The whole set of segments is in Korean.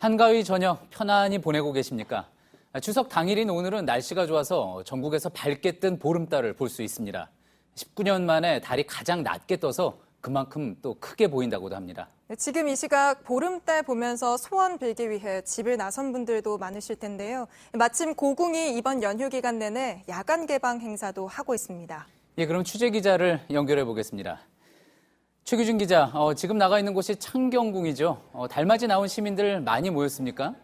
한가위 저녁 편안히 보내고 계십니까? 추석 당일인 오늘은 날씨가 좋아서 전국에서 밝게 뜬 보름달을 볼 수 있습니다. 19년 만에 달이 가장 낮게 떠서 그만큼 또 크게 보인다고도 합니다. 지금 이 시각 보름달 보면서 소원 빌기 위해 집을 나선 분들도 많으실 텐데요. 마침 고궁이 이번 연휴 기간 내내 야간 개방 행사도 하고 있습니다. 예, 그럼 취재 기자를 연결해 보겠습니다. 최규준 기자, 지금 나가 있는 곳이 창경궁이죠. 달맞이 나온 시민들 많이 모였습니까?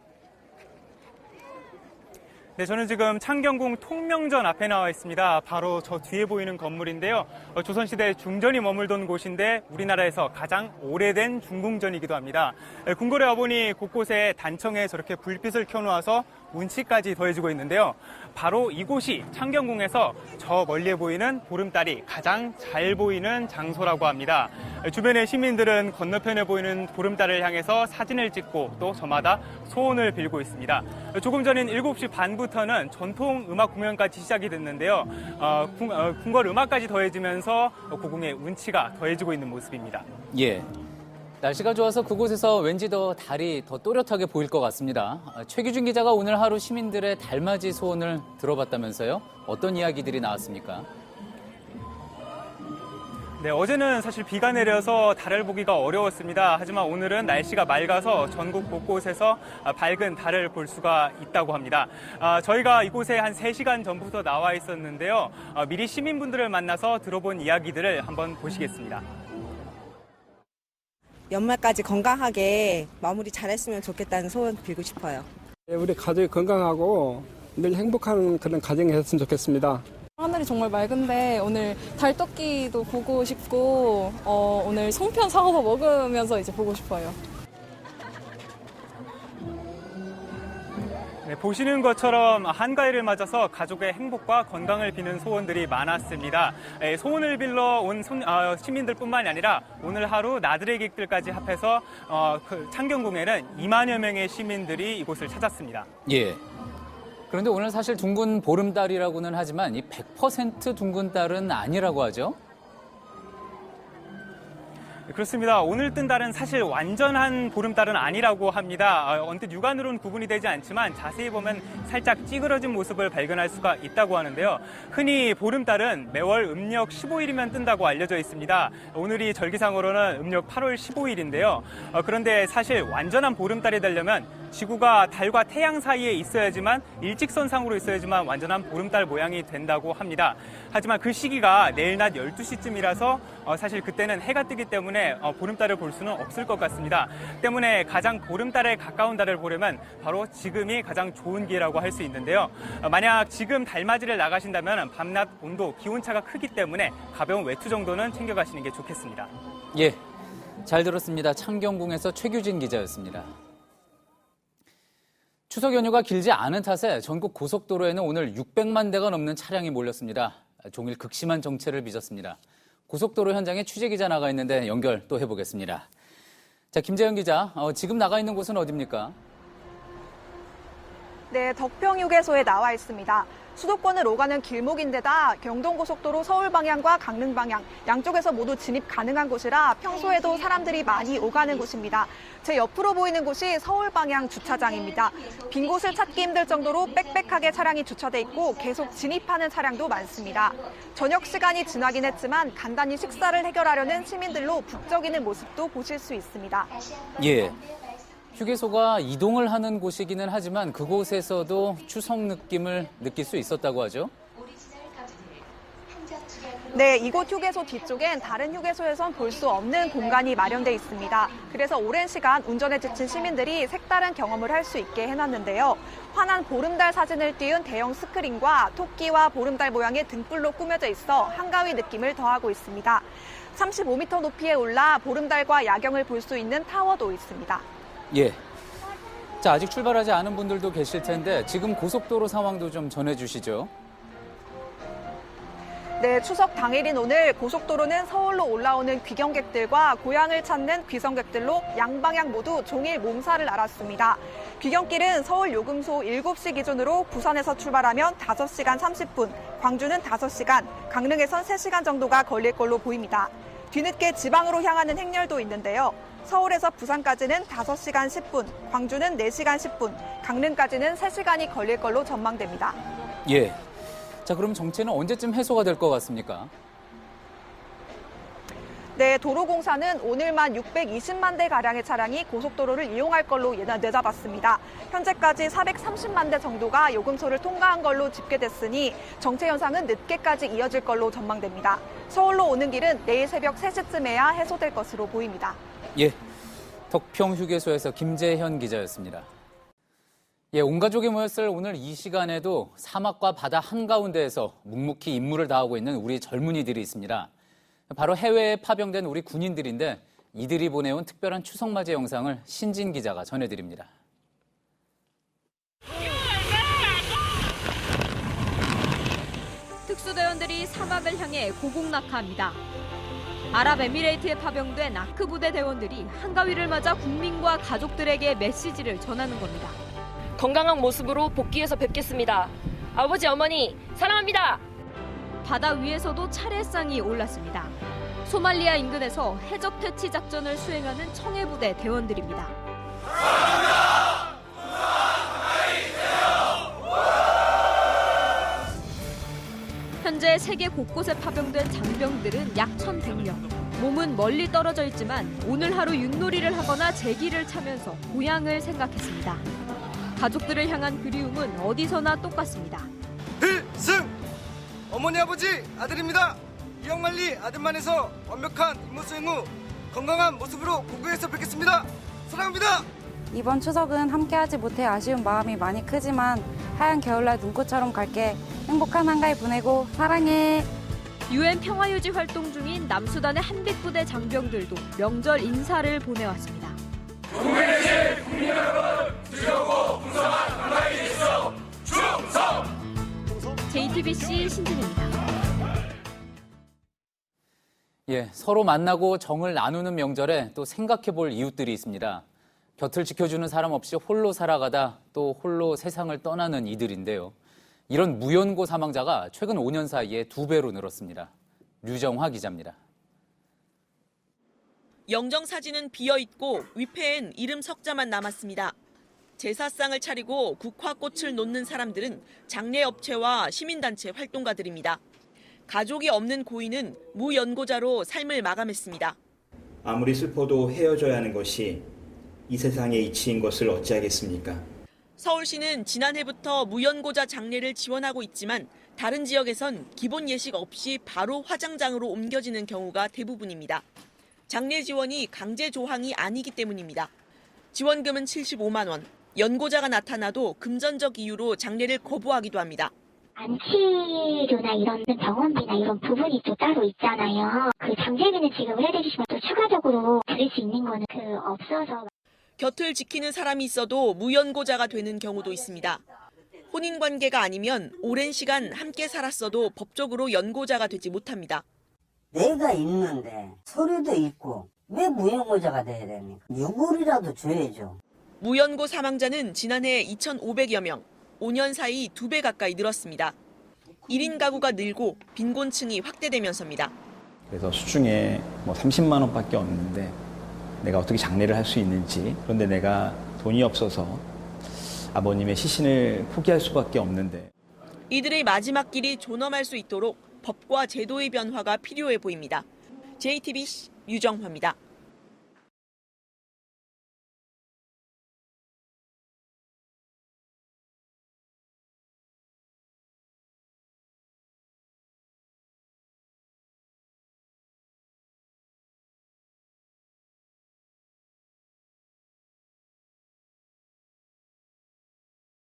네, 저는 지금 창경궁 통명전 앞에 나와 있습니다. 바로 저 뒤에 보이는 건물인데요. 조선시대 중전이 머물던 곳인데 우리나라에서 가장 오래된 중궁전이기도 합니다. 궁궐에 와보니 곳곳에 단청에 저렇게 불빛을 켜놓아서 운치까지 더해지고 있는데요. 바로 이곳이 창경궁에서 저 멀리에 보이는 보름달이 가장 잘 보이는 장소라고 합니다. 주변의 시민들은 건너편에 보이는 보름달을 향해서 사진을 찍고 또 저마다 소원을 빌고 있습니다. 조금 전인 7시 반부터는 전통 음악 공연까지 시작이 됐는데요. 궁궐 음악까지 더해지면서 고궁의 운치가 더해지고 있는 모습입니다. 예. 날씨가 좋아서 그곳에서 왠지 더 달이 더 또렷하게 보일 것 같습니다. 최규준 기자가 오늘 하루 시민들의 달맞이 소원을 들어봤다면서요? 어떤 이야기들이 나왔습니까? 네, 어제는 사실 비가 내려서 달을 보기가 어려웠습니다. 하지만 오늘은 날씨가 맑아서 전국 곳곳에서 밝은 달을 볼 수가 있다고 합니다. 저희가 이곳에 한 3시간 전부터 나와 있었는데요. 미리 시민분들을 만나서 들어본 이야기들을 한번 보시겠습니다. 연말까지 건강하게 마무리 잘했으면 좋겠다는 소원 빌고 싶어요. 우리 가족이 건강하고 늘 행복한 그런 가정이 됐으면 좋겠습니다. 하늘이 정말 맑은데 오늘 달떡기도 보고 싶고 오늘 송편 사와서 먹으면서 이제 보고 싶어요. 네, 보시는 것처럼 한가위를 맞아서 가족의 행복과 건강을 비는 소원들이 많았습니다. 소원을 빌러 온 시민들뿐만이 아니라 오늘 하루 나들이객들까지 합해서 창경궁에는 2만여 명의 시민들이 이곳을 찾았습니다. 예. 그런데 오늘 사실 둥근 보름달이라고는 하지만 이 100% 둥근 달은 아니라고 하죠? 그렇습니다. 오늘 뜬 달은 사실 완전한 보름달은 아니라고 합니다. 언뜻 육안으로는 구분이 되지 않지만 자세히 보면 살짝 찌그러진 모습을 발견할 수가 있다고 하는데요. 흔히 보름달은 매월 음력 15일이면 뜬다고 알려져 있습니다. 오늘이 절기상으로는 음력 8월 15일인데요. 그런데 사실 완전한 보름달이 되려면 지구가 달과 태양 사이에 있어야지만 일직선상으로 있어야지만 완전한 보름달 모양이 된다고 합니다. 하지만 그 시기가 내일 낮 12시쯤이라서 사실 그때는 해가 뜨기 때문에 보름달을 볼 수는 없을 것 같습니다. 때문에 가장 보름달에 가까운 달을 보려면 바로 지금이 가장 좋은 기회라고 할 수 있는데요. 만약 지금 달맞이를 나가신다면 밤낮 온도, 기온차가 크기 때문에 가벼운 외투 정도는 챙겨가시는 게 좋겠습니다. 예, 잘 들었습니다. 창경궁에서 최규진 기자였습니다. 추석 연휴가 길지 않은 탓에 전국 고속도로에는 오늘 600만 대가 넘는 차량이 몰렸습니다. 종일 극심한 정체를 빚었습니다. 고속도로 현장에 취재기자 나가 있는데 연결 또 해보겠습니다. 자, 김재현 기자, 지금 나가 있는 곳은 어디입니까? 네, 덕평휴게소에 나와 있습니다. 수도권을 오가는 길목인데다 경동고속도로 서울 방향과 강릉 방향 양쪽에서 모두 진입 가능한 곳이라 평소에도 사람들이 많이 오가는 곳입니다. 제 옆으로 보이는 곳이 서울 방향 주차장입니다. 빈 곳을 찾기 힘들 정도로 빽빽하게 차량이 주차돼 있고 계속 진입하는 차량도 많습니다. 저녁 시간이 지나긴 했지만 간단히 식사를 해결하려는 시민들로 북적이는 모습도 보실 수 있습니다. 예. 휴게소가 이동을 하는 곳이기는 하지만 그곳에서도 추석 느낌을 느낄 수 있었다고 하죠? 네, 이곳 휴게소 뒤쪽엔 다른 휴게소에선 볼 수 없는 공간이 마련돼 있습니다. 그래서 오랜 시간 운전에 지친 시민들이 색다른 경험을 할 수 있게 해놨는데요. 환한 보름달 사진을 띄운 대형 스크린과 토끼와 보름달 모양의 등불로 꾸며져 있어 한가위 느낌을 더하고 있습니다. 35m 높이에 올라 보름달과 야경을 볼 수 있는 타워도 있습니다. 예. 자, 아직 출발하지 않은 분들도 계실 텐데 지금 고속도로 상황도 좀 전해주시죠. 네, 추석 당일인 오늘 고속도로는 서울로 올라오는 귀경객들과 고향을 찾는 귀성객들로 양방향 모두 종일 몸살을 앓았습니다. 귀경길은 서울 요금소 7시 기준으로 부산에서 출발하면 5시간 30분, 광주는 5시간, 강릉에선 3시간 정도가 걸릴 걸로 보입니다. 뒤늦게 지방으로 향하는 행렬도 있는데요. 서울에서 부산까지는 5시간 10분, 광주는 4시간 10분, 강릉까지는 3시간이 걸릴 걸로 전망됩니다. 예. 자, 그럼 정체는 언제쯤 해소가 될 것 같습니까? 네, 도로공사는 오늘만 620만 대 가량의 차량이 고속도로를 이용할 걸로 내다봤습니다. 현재까지 430만 대 정도가 요금소를 통과한 걸로 집계됐으니 정체 현상은 늦게까지 이어질 걸로 전망됩니다. 서울로 오는 길은 내일 새벽 3시쯤에야 해소될 것으로 보입니다. 예. 덕평 휴게소에서 김재현 기자였습니다. 예, 온 가족이 모였을 오늘 이 시간에도 사막과 바다 한가운데에서 묵묵히 임무를 다하고 있는 우리 젊은이들이 있습니다. 바로 해외에 파병된 우리 군인들인데 이들이 보내온 특별한 추석맞이 영상을 신진 기자가 전해드립니다. 특수대원들이 사막을 향해 고공낙하합니다. 아랍에미레이트에 파병된 아크 부대 대원들이 한가위를 맞아 국민과 가족들에게 메시지를 전하는 겁니다. 건강한 모습으로 복귀해서 뵙겠습니다. 아버지, 어머니, 사랑합니다. 바다 위에서도 차례상이 올랐습니다. 소말리아 인근에서 해적 퇴치 작전을 수행하는 청해부대 대원들입니다. 현재 세계 곳곳에 파병된 장병들은 약 1,100명. 몸은 멀리 떨어져 있지만 오늘 하루 윷놀이를 하거나 제기를 차면서 고향을 생각했습니다. 가족들을 향한 그리움은 어디서나 똑같습니다. 필승! 어머니 아버지 아들입니다. 이영만리 아들만에서 완벽한 임무 수행 후 건강한 모습으로 고국에서 뵙겠습니다. 사랑합니다. 이번 추석은 함께하지 못해 아쉬운 마음이 많이 크지만 하얀 겨울날 눈꽃처럼 갈게. 행복한 한가위 보내고 사랑해. UN 평화유지 활동 중인 남수단의 한빛부대 장병들도 명절 인사를 보내왔습니다. 국민 여러분, 즐겁고 풍성한 한가위 되시죠. 충성! JTBC 신진입니다. 예, 서로 만나고 정을 나누는 명절에 또 생각해볼 이웃들이 있습니다. 곁을 지켜주는 사람 없이 홀로 살아가다 또 홀로 세상을 떠나는 이들인데요. 이런 무연고 사망자가 최근 5년 사이에 2배로 늘었습니다. 류정화 기자입니다. 영정 사진은 비어있고 위패엔 이름 석자만 남았습니다. 제사상을 차리고 국화꽃을 놓는 사람들은 장례업체와 시민단체 활동가들입니다. 가족이 없는 고인은 무연고자로 삶을 마감했습니다. 아무리 슬퍼도 헤어져야 하는 것이 이 세상의 이치인 것을 어찌하겠습니까? 서울시는 지난해부터 무연고자 장례를 지원하고 있지만 다른 지역에선 기본 예식 없이 바로 화장장으로 옮겨지는 경우가 대부분입니다. 장례 지원이 강제 조항이 아니기 때문입니다. 지원금은 75만 원, 연고자가 나타나도 금전적 이유로 장례를 거부하기도 합니다. 안치료나 이런 병원비나 이런 부분이 또 따로 있잖아요. 그 장례비는 지급을 해주시면 또 추가적으로 드릴 수 있는 거는 없어서. 곁을 지키는 사람이 있어도 무연고자가 되는 경우도 있습니다. 혼인관계가 아니면 오랜 시간 함께 살았어도 법적으로 연고자가 되지 못합니다. 내가 있는데 서류도 있고 왜 무연고자가 돼야 됩니까? 유골이라도 줘야죠. 무연고 사망자는 지난해 2,500여 명, 5년 사이 2배 가까이 늘었습니다. 1인 가구가 늘고 빈곤층이 확대되면서입니다. 그래서 수중에 30만 원밖에 없는데 내가 어떻게 장례를 할 수 있는지, 그런데 내가 돈이 없어서 아버님의 시신을 포기할 수밖에 없는데. 이들의 마지막 길이 존엄할 수 있도록 법과 제도의 변화가 필요해 보입니다. JTBC 유정화입니다.